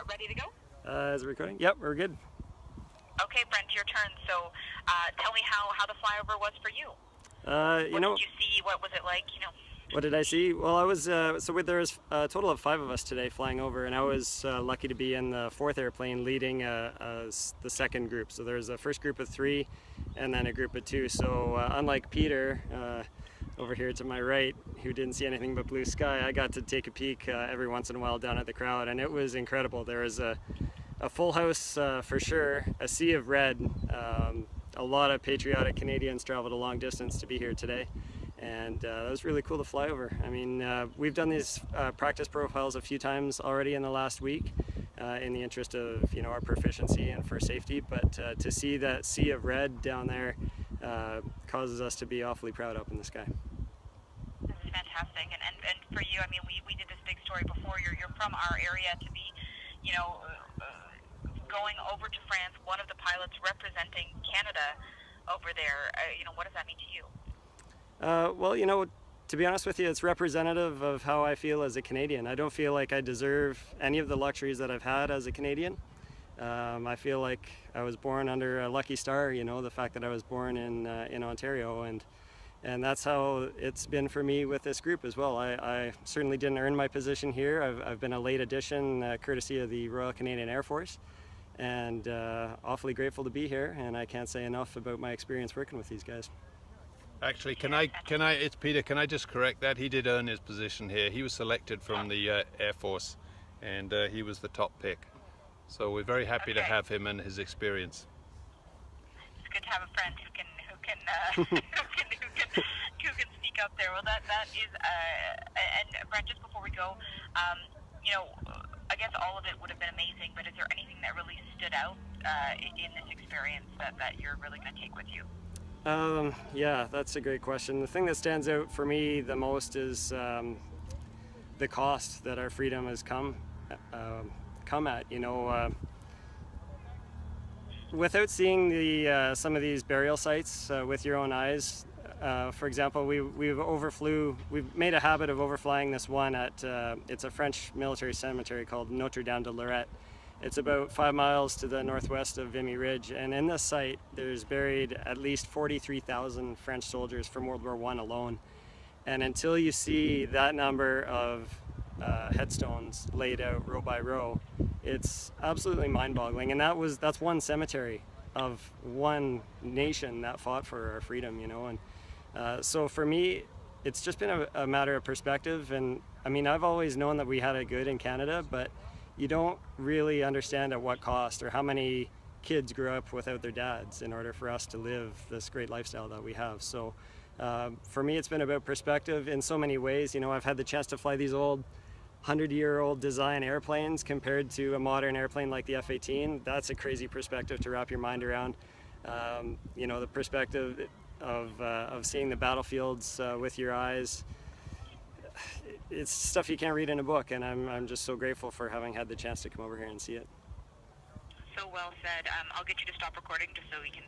ready to go? Is it recording? Yep, we're good. Okay, Brent, your turn. So, tell me how the flyover was for you. You What know, did you see? What was it like? what did I see? Well, I was there was a total of 5 of us today flying over, and I was lucky to be in the 4th airplane leading the second group. So there's a first group of 3, and then a group of 2. So unlike Peter over here to my right, who didn't see anything but blue sky, I got to take a peek every once in a while down at the crowd, and it was incredible. There was a full house for sure, a sea of red. A lot of patriotic Canadians traveled a long distance to be here today, and it was really cool to fly over. I mean, we've done these practice profiles a few times already in the last week in the interest of our proficiency and for safety, but to see that sea of red down there causes us to be awfully proud up in the sky. That's fantastic. And for you, I mean, we did this big story before. You're from our area to be, going over to France, one of the pilots representing Canada over there. What does that mean to you? Well, to be honest with you, it's representative of how I feel as a Canadian. I don't feel like I deserve any of the luxuries that I've had as a Canadian. I feel like I was born under a lucky star, the fact that I was born in Ontario, and that's how it's been for me with this group as well. I certainly didn't earn my position here. I've been a late addition courtesy of the Royal Canadian Air Force, and awfully grateful to be here, and I can't say enough about my experience working with these guys. Actually, it's Peter, can I just correct that? He did earn his position here. He was selected from the Air Force, and he was the top pick. So we're very happy to have him and his experience. It's good to have a friend who can who can speak up there. Well, that is, and Brent, just before we go, I guess all of it would have been amazing, but is there anything that really stood out in this experience that you're really going to take with you? Yeah, that's a great question. The thing that stands out for me the most is the cost that our freedom has come at. Without seeing the some of these burial sites with your own eyes. For example, we've made a habit of overflying this one at it's a French military cemetery called Notre Dame de Lorette. It's about 5 miles to the northwest of Vimy Ridge, and in this site there's buried at least 43,000 French soldiers from World War I alone. And until you see that number of headstones laid out row by row, it's absolutely mind-boggling. And that's one cemetery of one nation that fought for our freedom, and so for me, it's just been a matter of perspective. And I mean, I've always known that we had it good in Canada, but you don't really understand at what cost or how many kids grew up without their dads in order for us to live this great lifestyle that we have. So for me, it's been about perspective in so many ways. I've had the chance to fly these old 100-year-old design airplanes compared to a modern airplane like the F-18. That's a crazy perspective to wrap your mind around. The perspective of seeing the battlefields with your eyes. It's stuff you can't read in a book, and I'm just so grateful for having had the chance to come over here and see it. So well said. I'll get you to stop recording just so we can